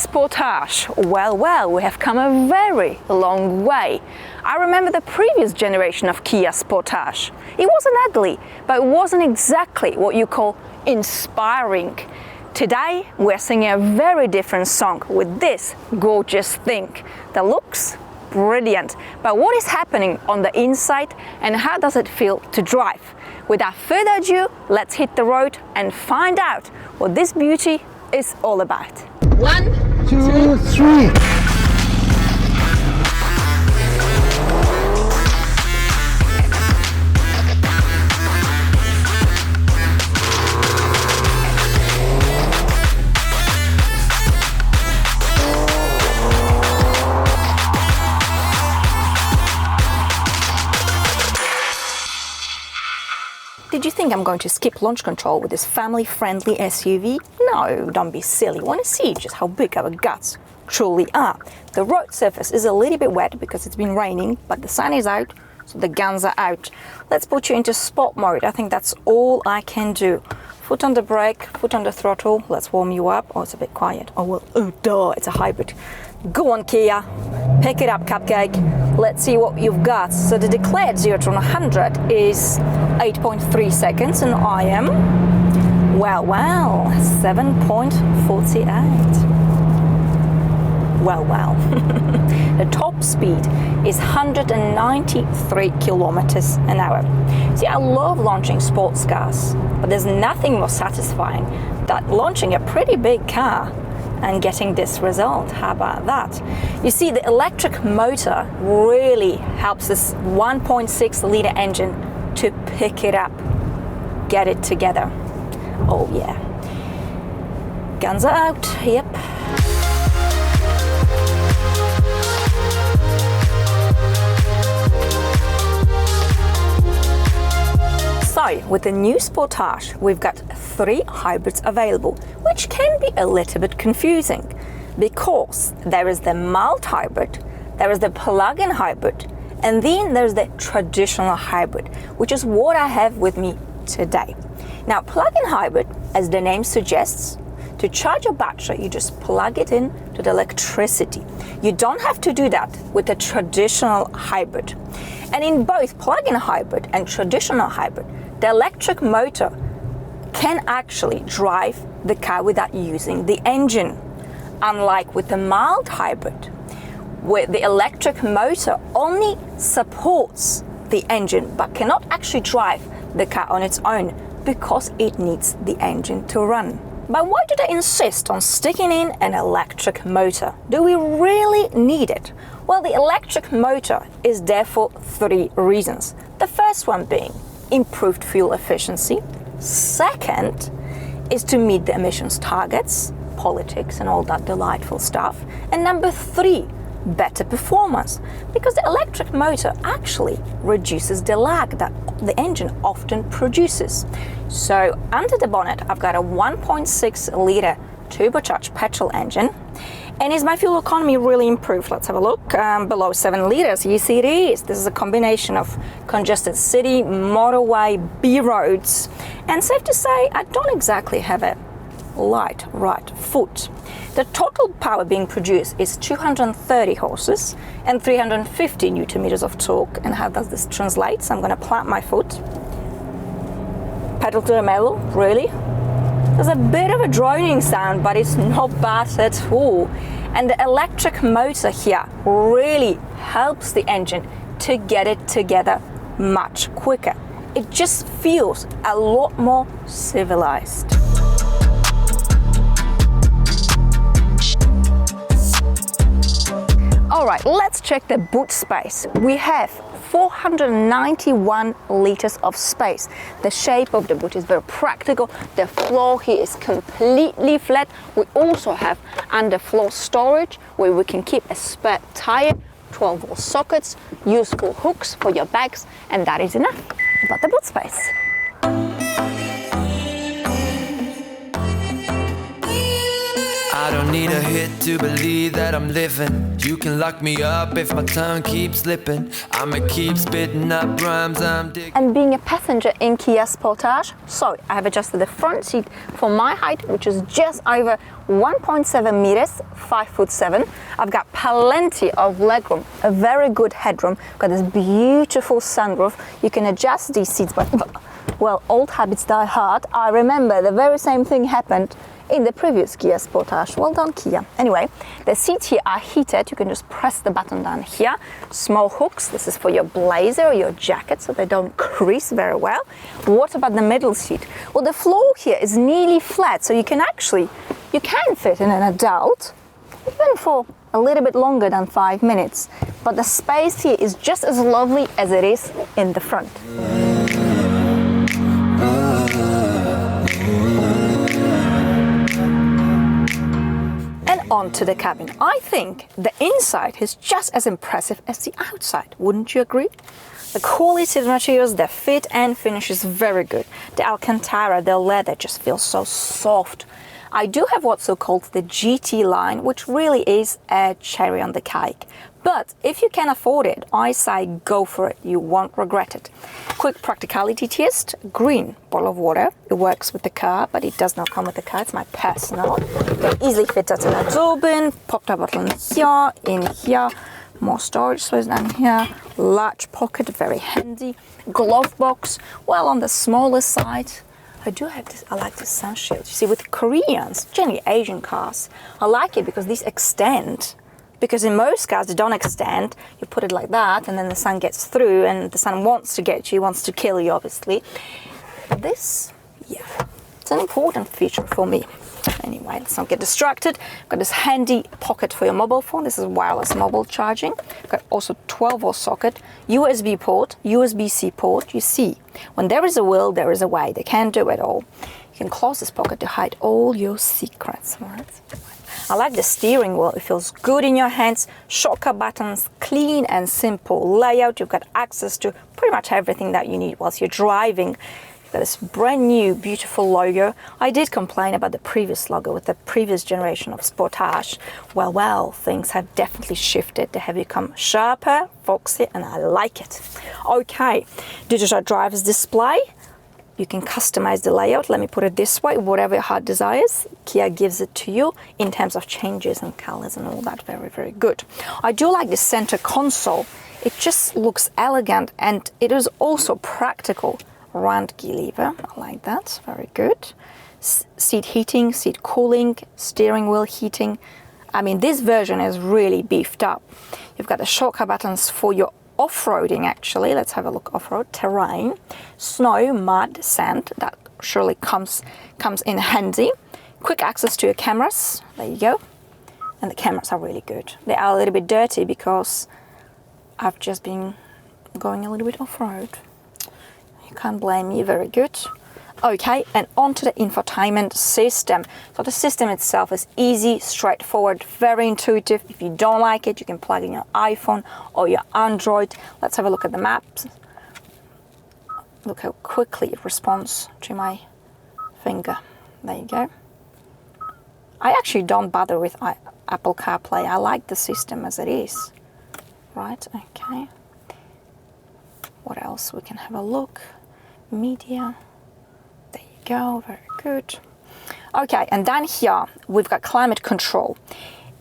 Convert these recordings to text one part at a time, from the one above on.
Sportage. Well, we have come a very long way. I remember the previous generation of Kia Sportage. It wasn't ugly, but it wasn't exactly what you call inspiring. Today, we're singing a very different song with this gorgeous thing that looks brilliant. But what is happening on the inside and how does it feel to drive? Without further ado, let's hit the road and find out what this beauty is all about. 1, 2, 3. Did you think I'm going to skip launch control with this family-friendly SUV? No, don't be silly. Want to see just how big our guts truly are. The road surface is a little bit wet because it's been raining, but the sun is out, so the guns are out. Let's put you into sport mode. I think that's all I can do. Foot on the brake, foot on the throttle. Let's warm you up. Oh, it's a bit quiet. Oh, well, oh, duh, it's a hybrid. Go on, Kia. Pick it up, Cupcake. Let's see what you've got. So the declared 0 to 100 is 8.3 seconds, and I am, well, 7.48. Well. The top speed is 193 kilometers an hour. See, I love launching sports cars, but there's nothing more satisfying than launching a pretty big car and getting this result. How about that? You see, the electric motor really helps this 1.6 liter engine to pick it up, get it together. Oh yeah. Guns are out, yep. So, with the new Sportage, we've got 3 hybrids available, which can be a little bit confusing because there is the mild hybrid, there is the plug-in hybrid, and then there's the traditional hybrid, which is what I have with me today. Now, plug-in hybrid, as the name suggests, to charge your battery, you just plug it in to the electricity. You don't have to do that with the traditional hybrid. And in both plug-in hybrid and traditional hybrid, the electric motor can actually drive the car without using the engine. Unlike with the mild hybrid, where the electric motor only supports the engine but cannot actually drive the car on its own because it needs the engine to run. But why do they insist on sticking in an electric motor? Do we really need it? Well, the electric motor is there for 3 reasons. The first one being improved fuel efficiency. Second is to meet the emissions targets, politics and all that delightful stuff. And number 3, better performance, because the electric motor actually reduces the lag that the engine often produces. So under the bonnet, I've got a 1.6 liter turbocharged petrol engine. And is my fuel economy really improved? Let's have a look. Below 7 liters, you see it is. This is a combination of congested city, motorway, B roads. And safe to say, I don't exactly have a light right foot. The total power being produced is 230 horses and 350 newton meters of torque. And how does this translate? So I'm going to plant my foot. Pedal to the metal, really? There's a bit of a droning sound, but it's not bad at all. And the electric motor here really helps the engine to get it together much quicker. It just feels a lot more civilized. All right, let's check the boot space. We have 491 liters of space. The shape of the boot is very practical. The floor here is completely flat. We also have underfloor storage where we can keep a spare tire, 12-volt sockets, useful hooks for your bags, and that is enough about the boot space. I don't need a hit to believe that I'm living. You can lock me up if my tongue keeps slipping. I'ma keep spitting up rhymes I'm digging. And being a passenger in Kia Sportage, so I have adjusted the front seat for my height, which is just over 1.7 meters, 5'7". I've got plenty of legroom, a very good headroom. Got this beautiful sunroof. You can adjust these seats, but well, old habits die hard. I remember the very same thing happened in the previous Kia Sportage. Well done, Kia. Anyway, the seats here are heated. You can just press the button down here. Small hooks. This is for your blazer or your jacket, so they don't crease very well. What about the middle seat? Well, the floor here is nearly flat, so you can fit in an adult, even for a little bit longer than 5 minutes. But the space here is just as lovely as it is in the front. Onto the cabin. I think the inside is just as impressive as the outside. Wouldn't you agree? The quality of the materials, the fit and finish is very good. The Alcantara, the leather just feels so soft. I do have what's so called the GT line, which really is a cherry on the cake. But if you can afford it, I say go for it. You won't regret it. Quick practicality test. Green bottle of water. It works with the car, but it does not come with the car. It's my personal. You can easily fit that in a door bin. Pop the bottle in here. More storage space down here. Large pocket, very handy. Glove box. Well, on the smaller side, I do have this. I like the sun shield. You see, with Koreans, generally Asian cars, I like it because these extend. Because in most cars, they don't extend. You put it like that, and then the sun gets through, and the sun wants to get you, wants to kill you, obviously. But this, yeah, it's an important feature for me. Anyway, let's not get distracted. Got this handy pocket for your mobile phone. This is wireless mobile charging. Got also 12-volt socket, USB port, USB-C port. You see, when there is a will, there is a way. They can't do it all. You can close this pocket to hide all your secrets, right? I like the steering wheel. It feels good in your hands. Shortcut buttons, clean and simple layout. You've got access to pretty much everything that you need whilst you're driving. You've got this brand new, beautiful logo. I did complain about the previous logo with the previous generation of Sportage. Well, things have definitely shifted. They have become sharper, foxy, and I like it. Okay, digital driver's display. You can customize the layout. Let me put it this way, whatever your heart desires, Kia gives it to you in terms of changes and colors and all that. Very, very good. I do like the center console. It just looks elegant and it is also practical. Round gear lever, I like that, very good. Seat heating, seat cooling, steering wheel heating. I mean, this version is really beefed up. You've got the shortcut buttons for your off-roading, actually. Let's have a look. Off-road, terrain, snow, mud, sand. That surely comes in handy. Quick access to your cameras. There you go. And the cameras are really good. They are a little bit dirty because I've just been going a little bit off-road. You can't blame me. Very good. Okay, and onto the infotainment system. So the system itself is easy, straightforward, very intuitive. If you don't like it, you can plug in your iPhone or your Android. Let's have a look at the maps. Look how quickly it responds to my finger. There you go. I actually don't bother with Apple CarPlay. I like the system as it is. Right, okay. What else? We can have a look. Media. Go, very good. Okay, and down here we've got climate control.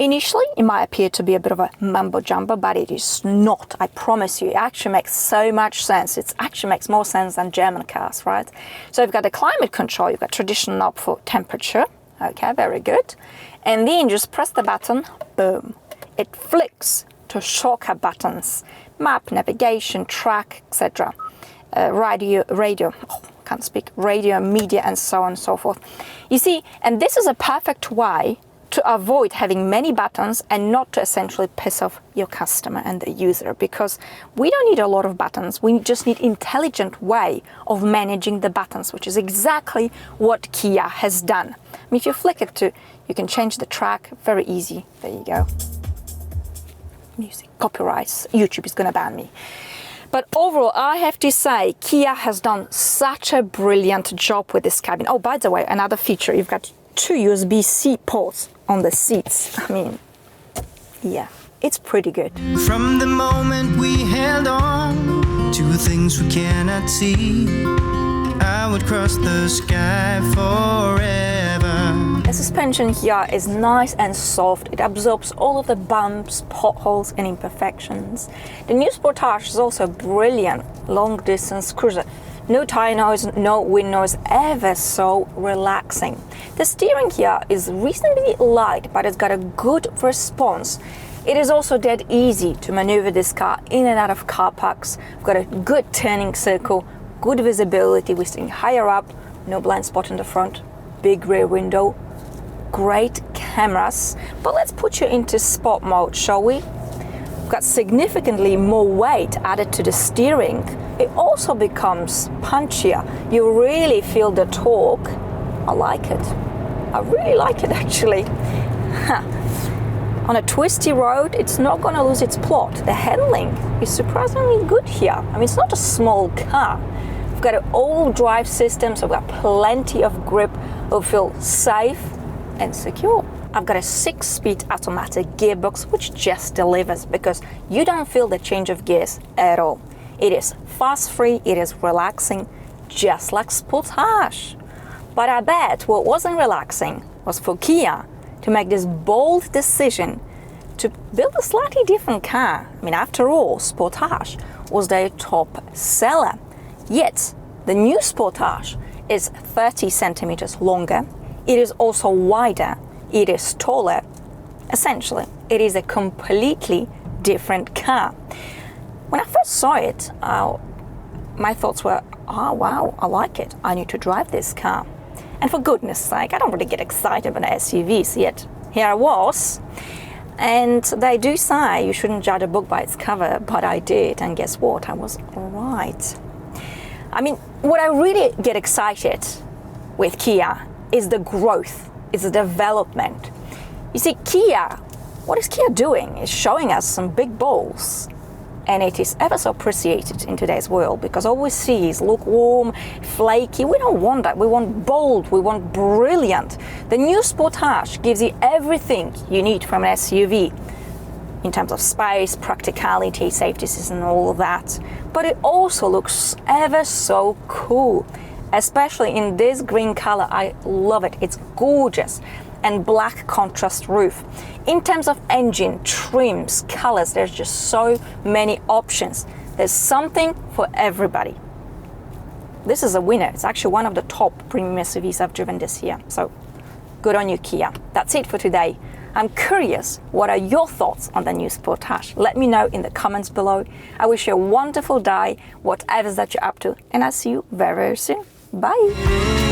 Initially it might appear to be a bit of a mumbo jumbo, but it is not. I promise you, it actually makes so much sense. It actually makes more sense than German cars, right? So you've got the climate control, you've got traditional knob for temperature. Okay, very good. And then just press the button, boom. It flicks to shortcut buttons, map, navigation, track, etc. Radio, can't speak, radio, media, and so on and so forth. You see, and this is a perfect way to avoid having many buttons and not to essentially piss off your customer and the user, because we don't need a lot of buttons. We just need intelligent way of managing the buttons, which is exactly what Kia has done. I mean, if you flick it to, you can change the track, very easy. There you go. Music, copyrights, YouTube is gonna ban me. But overall, I have to say, Kia has done such a brilliant job with this cabin. Oh, by the way, another feature, you've got 2 USB-C ports on the seats. I mean, yeah, it's pretty good. From the moment we held on to things we cannot see, I would cross the sky forever. The suspension here is nice and soft. It absorbs all of the bumps, potholes and imperfections. The new Sportage is also a brilliant long-distance cruiser. No tire noise, no wind noise, ever so relaxing. The steering here is reasonably light, but it's got a good response. It is also dead easy to maneuver this car in and out of car parks. We've got a good turning circle, good visibility, we're sitting higher up, no blind spot in the front, big rear window, great cameras. But let's put you into sport mode, shall we? We've got significantly more weight added to the steering. It also becomes punchier. You really feel the torque. I like it. I really like it actually. On a twisty road, it's not going to lose its plot. The handling is surprisingly good here. I mean, it's not a small car. We've got an all-drive system, so we've got plenty of grip. We'll feel safe and secure. I've got a 6-speed automatic gearbox, which just delivers because you don't feel the change of gears at all. It is fast-free, it is relaxing, just like Sportage. But I bet what wasn't relaxing was for Kia to make this bold decision to build a slightly different car. I mean, after all, Sportage was their top seller. Yet, the new Sportage is 30 centimeters longer. It is also wider. It is taller. Essentially, it is a completely different car. When I first saw it, my thoughts were, oh wow, I like it. I need to drive this car. And for goodness sake, I don't really get excited about SUVs, yet here I was. And they do say you shouldn't judge a book by its cover, but I did, and guess what? I was right. I mean, what I really get excited with Kia is the growth, is the development. You see, Kia, what is Kia doing? Is showing us some big balls. And it is ever so appreciated in today's world because all we see is lukewarm, flaky. We don't want that. We want bold. We want brilliant. The new Sportage gives you everything you need from an SUV in terms of space, practicality, safety system, and all of that. But it also looks ever so cool, especially in this green color. I love it. It's gorgeous. And black contrast roof. In terms of engine, trims, colors, there's just so many options. There's something for everybody. This is a winner. It's actually one of the top premium SUVs I've driven this year. So good on you, Kia. That's it for today. I'm curious, what are your thoughts on the new Sportage? Let me know in the comments below. I wish you a wonderful day, whatever that you're up to, and I'll see you very, very soon. Bye.